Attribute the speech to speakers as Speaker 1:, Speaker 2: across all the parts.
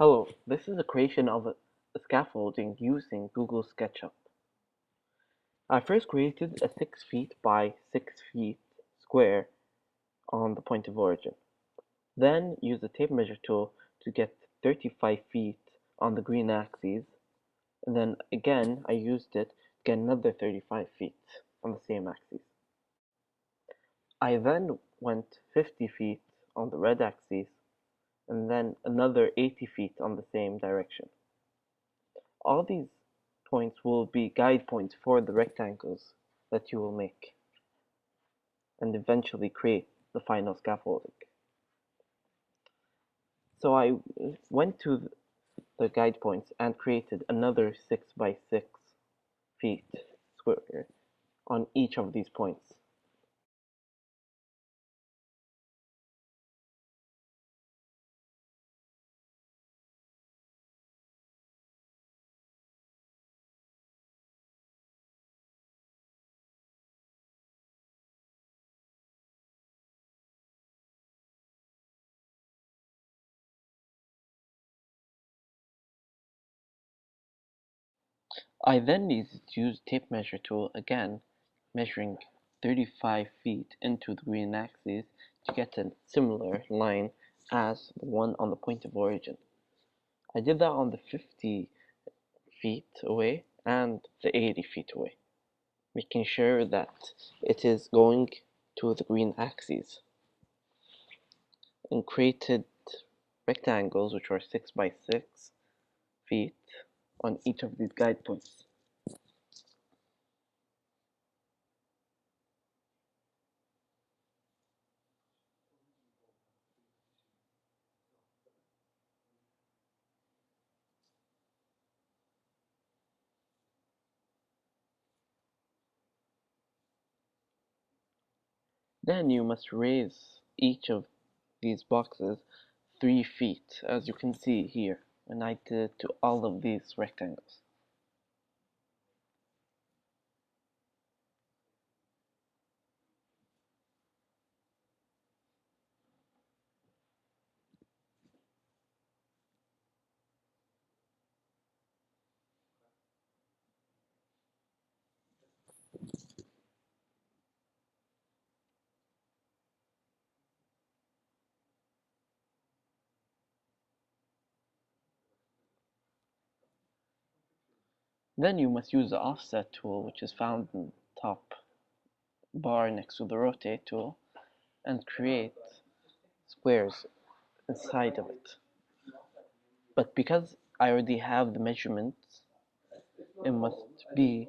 Speaker 1: Hello, this is a creation of a scaffolding using Google Sketchup. I first created a 6 feet by 6 feet square on the point of origin. Then used the tape measure tool to get 35 feet on the green axis, and then again I used it to get another 35 feet on the same axis. I then went 50 feet on the red axis, and then another 80 feet on the same direction. All these points will be guide points for the rectangles that you will make and eventually create the final scaffolding. So I went to the guide points and created another 6 by 6 feet square on each of these points. I then needed to use tape measure tool again, measuring 35 feet into the green axis to get a similar line as the one on the point of origin. I did that on the 50 feet away and the 80 feet away, making sure that it is going to the green axis, and created rectangles which are 6 by 6 feet on each of these guide points. Then you must raise each of these boxes 3 feet, as you can see here, and I did to all of these rectangles. Then you must use the offset tool, which is found in the top bar next to the rotate tool, and create squares inside of it. But because I already have the measurements, it must be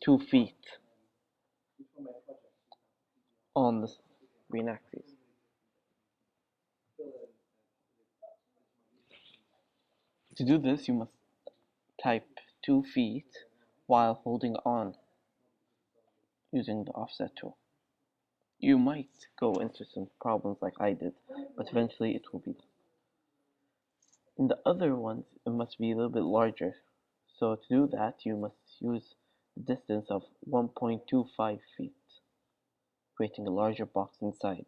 Speaker 1: 2 feet on the green axis. To do this, you must type 2 feet while holding on using the offset tool. You might go into some problems like I did, but eventually it will be done. In the other ones, it must be a little bit larger. So to do that, you must use a distance of 1.25 feet, creating a larger box inside.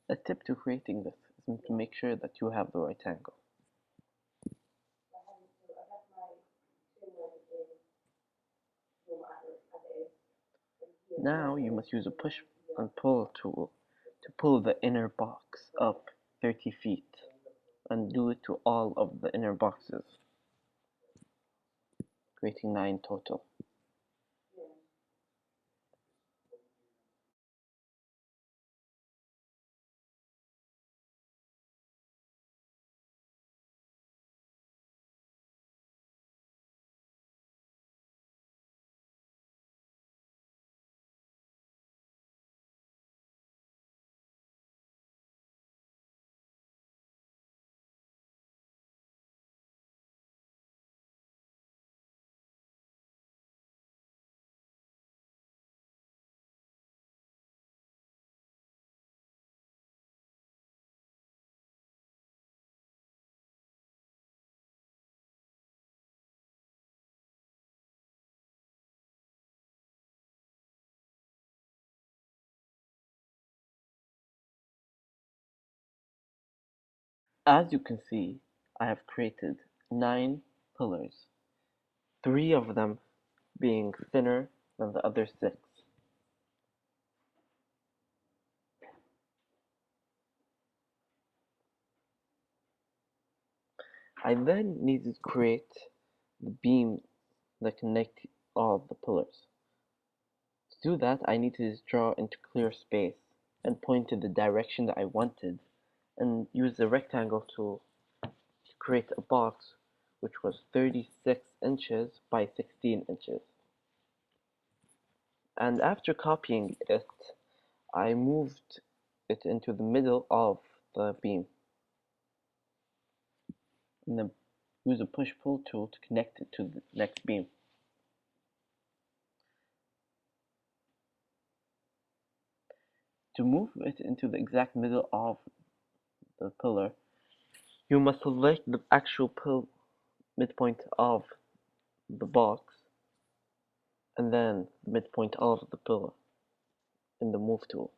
Speaker 1: A tip to creating this is to make sure that you have the right angle. Now you must use a push and pull tool to pull the inner box up 30 feet and do it to all of the inner boxes, creating 9 total. As you can see, I have created 9 pillars, 3 of them being thinner than the other 6. I then needed to create the beams that connect all of the pillars. To do that, I needed to draw into clear space and point to the direction that I wanted, and use the rectangle tool to create a box which was 36 inches by 16 inches. And after copying it, I moved it into the middle of the beam, and then use a push-pull tool to connect it to the next beam. To move it into the exact middle of the pillar, you must select the actual midpoint of the box, and then the midpoint of the pillar in the move tool.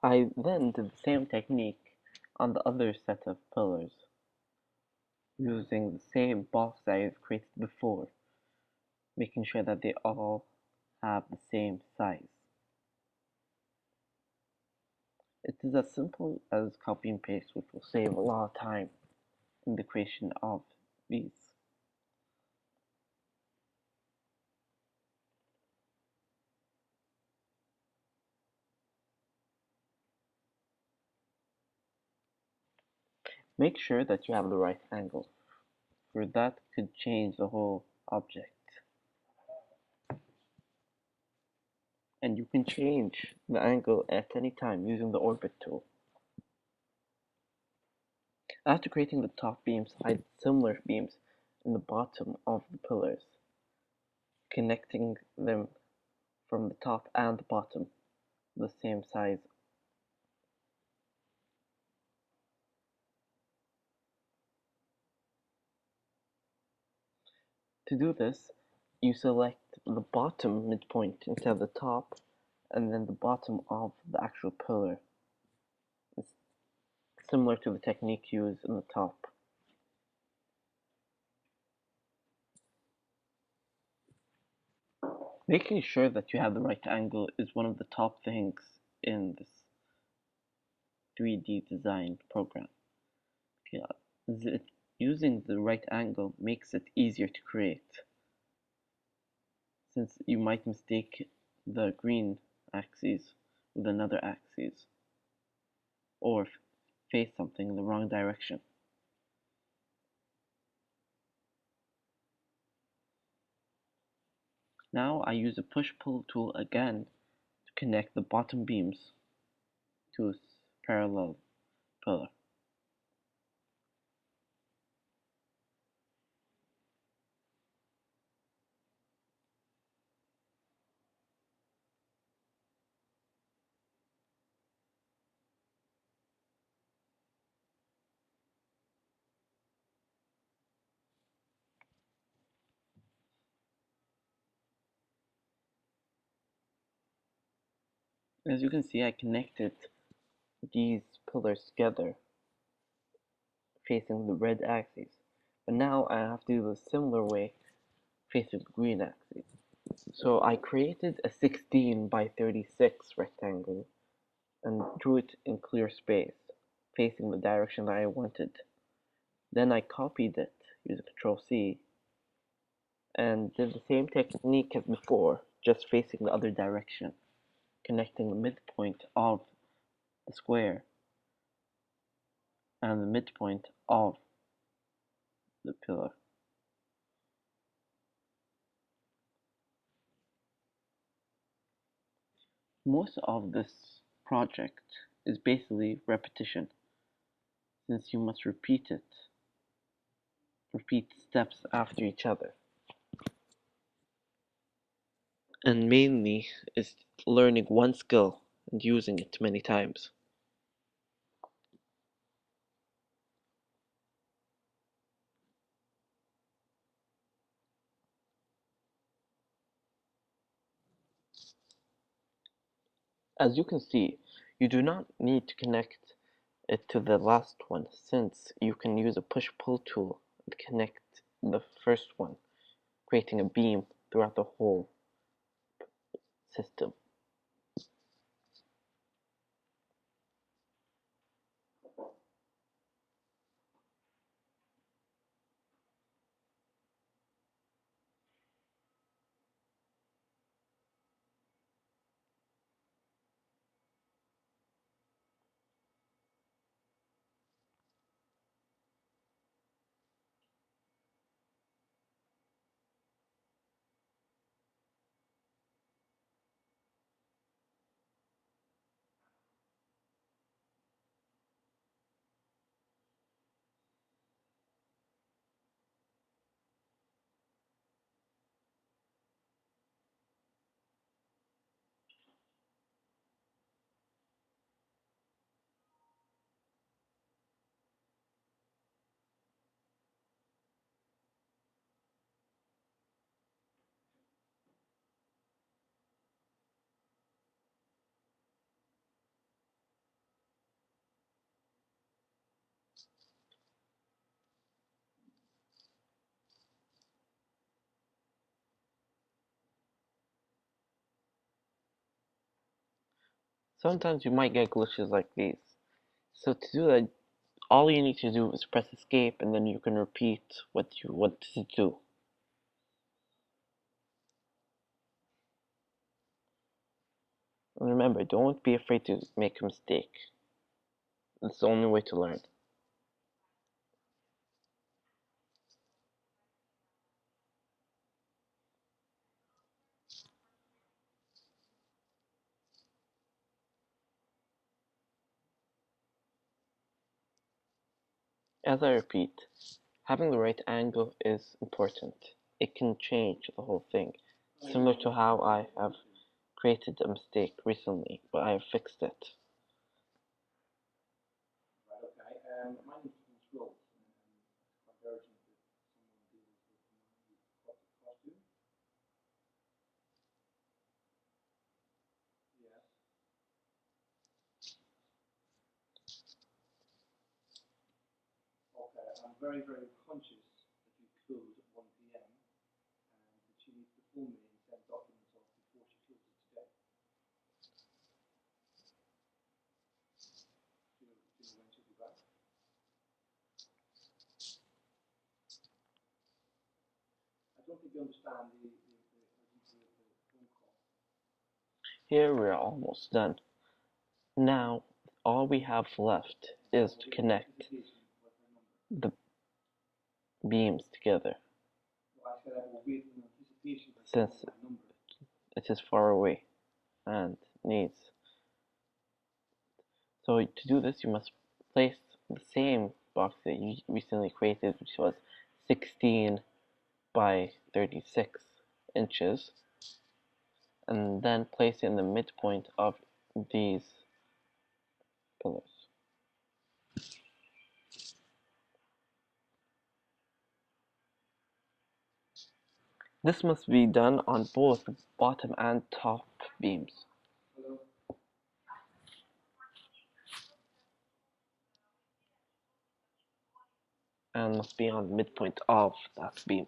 Speaker 1: I then did the same technique on the other set of pillars, using the same box I have created before, making sure that they all have the same size. It is as simple as copy and paste, which will save a lot of time in the creation of these. Make sure that you have the right angle, for that could change the whole object. And you can change the angle at any time using the orbit tool. After creating the top beams, I did similar beams in the bottom of the pillars, connecting them from the top and the bottom the same size. To do this, you select the bottom midpoint instead of the top, and then the bottom of the actual pillar. It's similar to the technique used in the top. Making sure that you have the right angle is one of the top things in this 3D design program. Yeah, using the right angle makes it easier to create, since you might mistake the green axis with another axis, or face something in the wrong direction. Now I use a push-pull tool again to connect the bottom beams to a parallel pillar. As you can see, I connected these pillars together facing the red axis, but now I have to do a similar way facing the green axis. So I created a 16 by 36 rectangle and drew it in clear space, facing the direction that I wanted. Then I copied it using Ctrl C and did the same technique as before, just facing the other direction, connecting the midpoint of the square and the midpoint of the pillar. Most of this project is basically repetition, since you must repeat steps after each other. And mainly is learning one skill and using it many times. As you can see, you do not need to connect it to the last one, since you can use a push-pull tool and connect the first one, creating a beam throughout the whole system. Sometimes you might get glitches like these. So to do that, all you need to do is press escape and then you can repeat what you want to do. And remember, don't be afraid to make a mistake. It's the only way to learn. As I repeat, having the right angle is important. It can change the whole thing. Similar to how I have created a mistake recently, but I have fixed it. Here we're almost done. Now, all we have left is to connect the beams together, since it is far away and needs. So to do this, you must place the same box that you recently created, which was 16 by 36 inches, and then place it in the midpoint of these pillars. This must be done on both the bottom and top beams, and must be on the midpoint of that beam.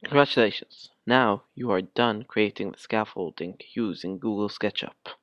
Speaker 1: Congratulations! Now you are done creating the scaffolding using Google SketchUp.